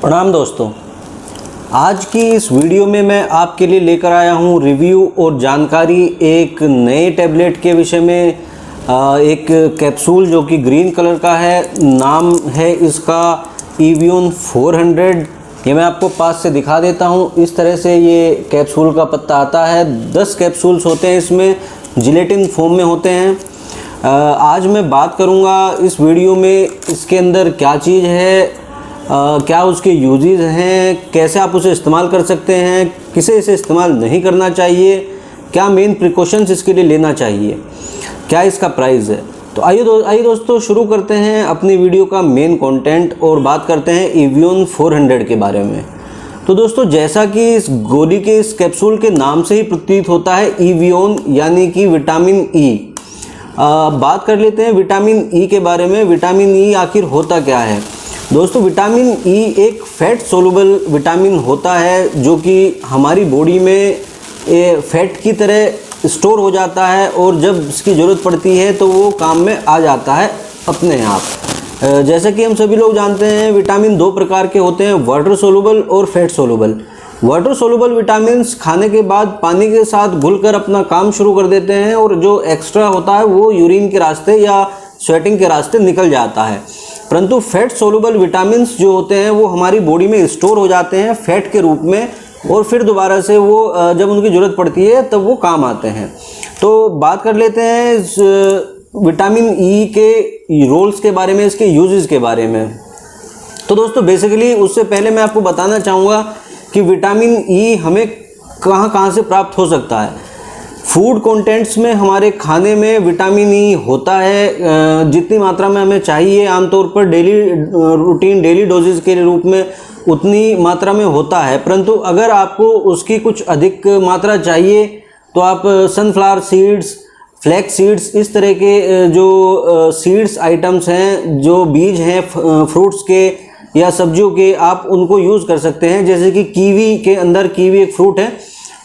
प्रणाम दोस्तों, आज की इस वीडियो में मैं आपके लिए लेकर आया हूं रिव्यू और जानकारी एक नए टैबलेट के विषय में। एक कैप्सूल जो कि ग्रीन कलर का है, नाम है इसका एवियन 400। ये मैं आपको पास से दिखा देता हूं। इस तरह से ये कैप्सूल का पत्ता आता है। 10 कैप्सूल्स होते हैं, इसमें जिलेटिन फॉर्म में होते हैं। आज मैं बात करूंगा इस वीडियो में इसके अंदर क्या चीज़ है, क्या उसके यूजेस हैं, कैसे आप उसे इस्तेमाल कर सकते हैं, किसे इसे इस्तेमाल नहीं करना चाहिए, क्या मेन प्रिकॉशंस इसके लिए लेना चाहिए, क्या इसका प्राइस है। तो आइए दोस्तों शुरू करते हैं अपनी वीडियो का मेन कंटेंट और बात करते हैं एवियन 400 के बारे में। तो दोस्तों, जैसा कि इस गोली के इस कैप्सूल के नाम से ही प्रतीत होता है, एवियन यानी कि विटामिन ई। बात कर लेते हैं विटामिन ई के बारे में। विटामिन ई आखिर होता क्या है दोस्तों? विटामिन ई एक फैट सोलुबल विटामिन होता है जो कि हमारी बॉडी में फैट की तरह स्टोर हो जाता है और जब इसकी ज़रूरत पड़ती है तो वो काम में आ जाता है अपने आप। जैसे कि हम सभी लोग जानते हैं, विटामिन 2 प्रकार के होते हैं, वाटर सोलुबल और fat soluble. Water soluble vitamins खाने के बाद पानी के साथ घुलकर अपना काम शुरू कर देते हैं और जो एक्स्ट्रा होता है वो यूरिन के रास्ते या स्वेटिंग के रास्ते निकल जाता है। परंतु फैट सोलुबल विटामिन्स जो होते हैं वो हमारी बॉडी में स्टोर हो जाते हैं फैट के रूप में और फिर दोबारा से वो जब उनकी ज़रूरत पड़ती है तब वो काम आते हैं। तो बात कर लेते हैं इस विटामिन ई के रोल्स के बारे में, इसके यूजेस के बारे में। तो दोस्तों, बेसिकली उससे पहले मैं आपको बताना चाहूँगा कि विटामिन ई हमें कहाँ से प्राप्त हो सकता है। फूड कंटेंट्स में हमारे खाने में विटामिन ई होता है जितनी मात्रा में हमें चाहिए, आमतौर पर डेली डोजेस के रूप में उतनी मात्रा में होता है। परंतु अगर आपको उसकी कुछ अधिक मात्रा चाहिए तो आप सनफ्लावर सीड्स, फ्लैक्स सीड्स, इस तरह के जो सीड्स आइटम्स हैं, जो बीज हैं फ्रूट्स के या सब्जियों के, आप उनको यूज़ कर सकते हैं। जैसे कि कीवी के अंदर, कीवी एक फ्रूट है,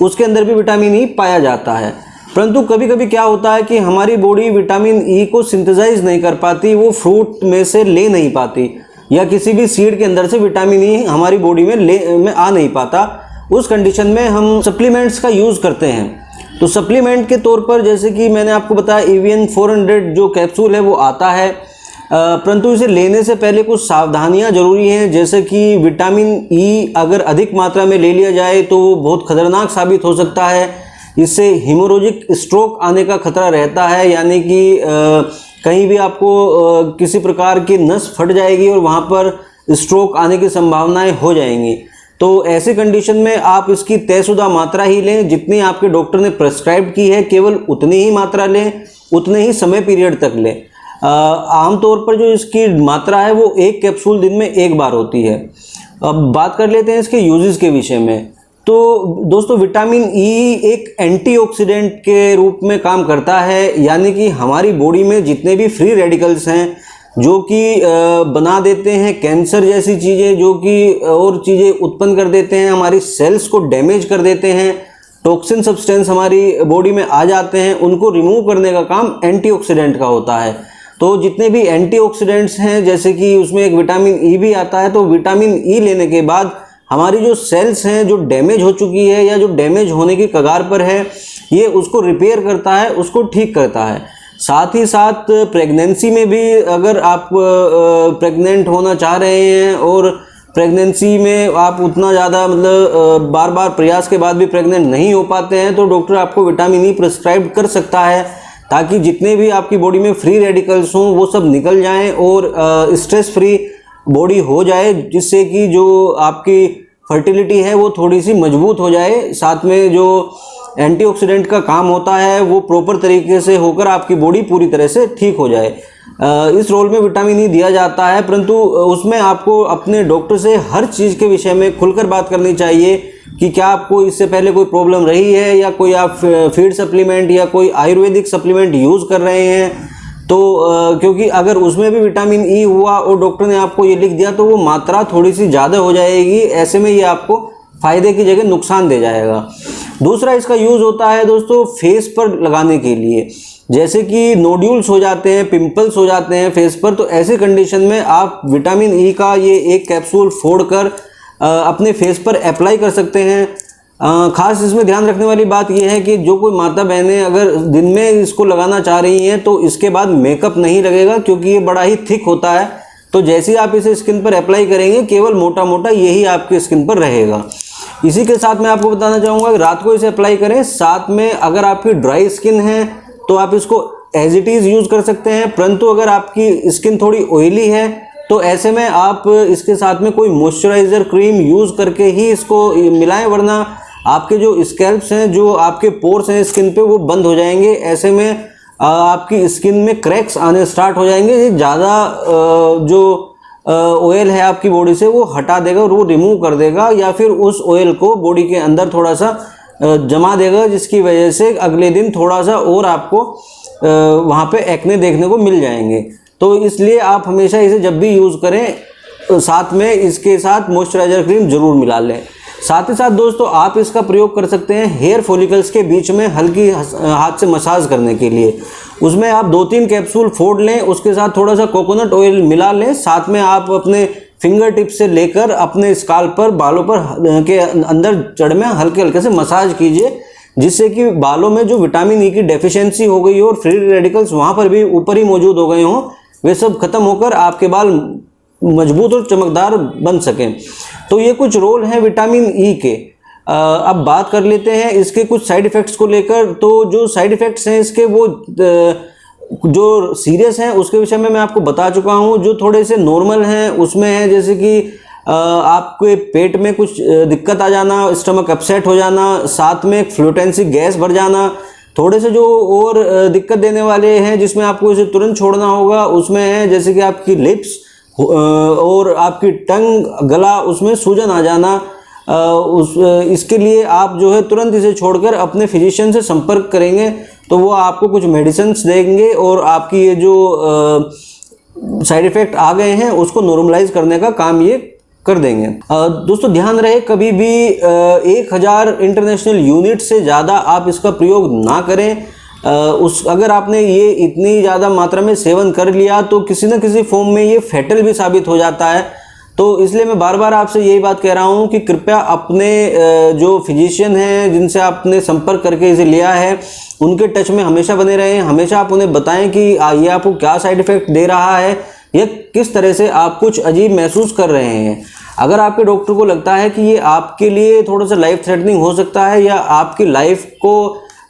उसके अंदर भी विटामिन ई पाया जाता है। परंतु कभी कभी क्या होता है कि हमारी बॉडी विटामिन ई को सिंथेसाइज नहीं कर पाती, वो फ्रूट में से ले नहीं पाती या किसी भी सीड के अंदर से विटामिन ई हमारी बॉडी में आ नहीं पाता। उस कंडीशन में हम सप्लीमेंट्स का यूज़ करते हैं। तो सप्लीमेंट के तौर पर जैसे कि मैंने आपको बताया, एवियन 400 जो कैप्सूल है वो आता है। परंतु इसे लेने से पहले कुछ सावधानियां जरूरी हैं। जैसे कि विटामिन ई अगर अधिक मात्रा में ले लिया जाए तो वो बहुत खतरनाक साबित हो सकता है। इससे हीमोरेजिक स्ट्रोक आने का खतरा रहता है, यानी कि कहीं भी आपको किसी प्रकार की नस फट जाएगी और वहाँ पर स्ट्रोक आने की संभावनाएं हो जाएंगी। तो ऐसी कंडीशन में आप इसकी तयशुदा मात्रा ही लें, जितनी आपके डॉक्टर ने प्रेस्क्राइब की है केवल उतनी ही मात्रा लें, उतने ही समय पीरियड तक लें। आमतौर पर जो इसकी मात्रा है वो एक कैप्सूल दिन में एक बार होती है। अब बात कर लेते हैं इसके यूजेस के विषय में। तो दोस्तों, विटामिन ई एक एंटीऑक्सीडेंट के रूप में काम करता है, यानी कि हमारी बॉडी में जितने भी फ्री रेडिकल्स हैं जो कि बना देते हैं कैंसर जैसी चीज़ें, जो कि और चीज़ें उत्पन्न कर देते हैं, हमारी सेल्स को डैमेज कर देते हैं, टॉक्सिन सब्सटेंस हमारी बॉडी में आ जाते हैं, उनको रिमूव करने का काम एंटीऑक्सीडेंट का होता है। तो जितने भी एंटीऑक्सीडेंट्स हैं, जैसे कि उसमें एक विटामिन ई भी आता है, तो विटामिन ई लेने के बाद हमारी जो सेल्स हैं जो डैमेज हो चुकी है या जो डैमेज होने की कगार पर है, ये उसको रिपेयर करता है, उसको ठीक करता है। साथ ही साथ प्रेगनेंसी में भी अगर आप प्रेग्नेंट होना चाह रहे हैं और प्रेगनेंसी में आप उतना ज़्यादा बार बार प्रयास के बाद भी प्रेग्नेंट नहीं हो पाते हैं, तो डॉक्टर आपको विटामिन ई प्रिस्क्राइब कर सकता है, ताकि जितने भी आपकी बॉडी में फ्री रेडिकल्स हों वो सब निकल जाएं और स्ट्रेस फ्री बॉडी हो जाए, जिससे कि जो आपकी फर्टिलिटी है वो थोड़ी सी मजबूत हो जाए। साथ में जो एंटीऑक्सीडेंट का काम होता है वो प्रॉपर तरीके से होकर आपकी बॉडी पूरी तरह से ठीक हो जाए। इस रोल में विटामिन ई दिया जाता है, परंतु उसमें आपको अपने डॉक्टर से हर चीज़ के विषय में खुलकर बात करनी चाहिए कि क्या आपको इससे पहले कोई प्रॉब्लम रही है या कोई आप फीड सप्लीमेंट या कोई आयुर्वेदिक सप्लीमेंट यूज़ कर रहे हैं। तो क्योंकि अगर उसमें भी विटामिन ई हुआ और डॉक्टर ने आपको ये लिख दिया तो वो मात्रा थोड़ी सी ज़्यादा हो जाएगी। ऐसे में ये आपको फ़ायदे की जगह नुकसान दे जाएगा। दूसरा इसका यूज़ होता है दोस्तों फेस पर लगाने के लिए। जैसे कि नोड्यूल्स हो जाते हैं, पिंपल्स हो जाते हैं फेस पर, तो ऐसे कंडीशन में आप विटामिन ई का ये एक कैप्सूल फोड़कर अपने फेस पर अप्लाई कर सकते हैं। खास इसमें ध्यान रखने वाली बात यह है कि जो कोई माता बहनें अगर दिन में इसको लगाना चाह रही हैं तो इसके बाद मेकअप नहीं लगेगा, क्योंकि ये बड़ा ही थिक होता है। तो जैसे ही आप इसे स्किन पर अप्लाई करेंगे केवल मोटा मोटा यही आपके स्किन पर रहेगा। इसी के साथ मैं आपको बताना चाहूँगा कि रात को इसे अप्लाई करें। साथ में अगर आपकी ड्राई स्किन है तो आप इसको एज इट इज़ यूज़ कर सकते हैं, परंतु अगर आपकी स्किन थोड़ी ऑयली है तो ऐसे में आप इसके साथ में कोई मॉइस्चराइज़र क्रीम यूज़ करके ही इसको मिलाएं, वरना आपके जो स्कैल्प्स हैं, जो आपके पोर्स हैं स्किन पे, वो बंद हो जाएंगे। ऐसे में आपकी स्किन में क्रैक्स आने स्टार्ट हो जाएंगे। ये ज़्यादा जो ऑयल है आपकी बॉडी से वो हटा देगा और वो रिमूव कर देगा, या फिर उस ऑयल को बॉडी के अंदर थोड़ा सा जमा देगा, जिसकी वजह से अगले दिन थोड़ा सा और आपको वहाँ पे एक्ने देखने को मिल जाएंगे। तो इसलिए आप हमेशा इसे जब भी यूज़ करें साथ में इसके साथ मॉइस्चराइजर क्रीम जरूर मिला लें। साथ ही साथ दोस्तों आप इसका प्रयोग कर सकते हैं हेयर फॉलिकल्स के बीच में हल्की हाथ से मसाज करने के लिए। उसमें आप 2-3 कैप्सूल फोड़ लें, उसके साथ थोड़ा सा कोकोनट ऑयल मिला लें, साथ में आप अपने फिंगर टिप से लेकर अपने स्काल्प पर, बालों पर के अंदर जड़ में हल्के हल्के से मसाज कीजिए, जिससे कि बालों में जो विटामिन ई की डेफिशिएंसी हो गई हो और फ्री रेडिकल्स वहाँ पर भी ऊपर ही मौजूद हो गए हों, वे सब खत्म होकर आपके बाल मजबूत और चमकदार बन सकें। तो ये कुछ रोल हैं विटामिन ई के। अब बात कर लेते हैं इसके कुछ साइड इफ़ेक्ट्स को लेकर। तो जो साइड इफ़ेक्ट्स हैं इसके वो जो सीरियस हैं उसके विषय में मैं आपको बता चुका हूँ। जो थोड़े से नॉर्मल हैं उसमें है जैसे कि आपके पेट में कुछ दिक्कत आ जाना, स्टमक अपसेट हो जाना, साथ में फ्लूटेंसी गैस भर जाना। थोड़े से जो और दिक्कत देने वाले हैं जिसमें आपको इसे तुरंत छोड़ना होगा, उसमें है जैसे कि आपकी लिप्स और आपकी टंग, गला, उसमें सूजन आ जाना। इसके लिए आप जो है तुरंत इसे छोड़कर अपने फिजिशियन से संपर्क करेंगे तो वो आपको कुछ मेडिसिन्स देंगे और आपकी ये जो साइड इफ़ेक्ट आ गए हैं उसको नॉर्मलाइज करने का काम ये कर देंगे। दोस्तों ध्यान रहे कभी भी 1000 इंटरनेशनल यूनिट से ज़्यादा आप इसका प्रयोग ना करें। अगर आपने ये इतनी ज़्यादा मात्रा में सेवन कर लिया तो किसी न किसी फॉर्म में ये फैटल भी साबित हो जाता है। तो इसलिए मैं बार बार आपसे यही बात कह रहा हूँ कि कृपया अपने जो फिजिशियन हैं जिनसे आपने संपर्क करके इसे लिया है उनके टच में हमेशा बने रहें। हमेशा आप उन्हें बताएं कि ये आपको क्या साइड इफ़ेक्ट दे रहा है या किस तरह से आप कुछ अजीब महसूस कर रहे हैं। अगर आपके डॉक्टर को लगता है कि ये आपके लिए थोड़ा सा लाइफ थ्रेटनिंग हो सकता है या आपकी लाइफ को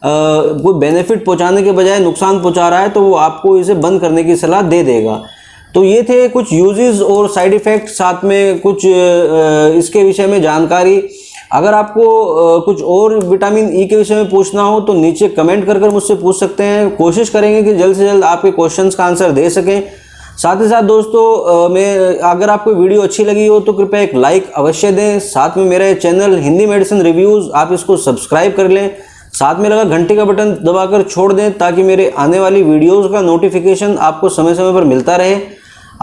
कोई बेनिफिट पहुंचाने के बजाय नुकसान पहुंचा रहा है तो वो आपको इसे बंद करने की सलाह दे देगा। तो ये थे कुछ यूजेस और साइड इफ़ेक्ट, साथ में कुछ इसके विषय में जानकारी। अगर आपको कुछ और विटामिन ई के विषय में पूछना हो तो नीचे कमेंट कर मुझसे पूछ सकते हैं। कोशिश करेंगे कि जल्द से जल्द आपके क्वेश्चंस का आंसर दे सकें। साथ ही साथ दोस्तों अगर आपको वीडियो अच्छी लगी हो तो कृपया एक लाइक अवश्य दें। साथ में मेरा चैनल हिंदी मेडिसिन रिव्यूज़ आप इसको सब्सक्राइब कर लें। साथ में लगा घंटी का बटन दबाकर छोड़ दें ताकि मेरे आने वाली वीडियोस का नोटिफिकेशन आपको समय समय पर मिलता रहे।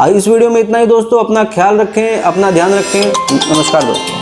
इस वीडियो में इतना ही दोस्तों। अपना ख्याल रखें, अपना ध्यान रखें। नमस्कार दोस्तों।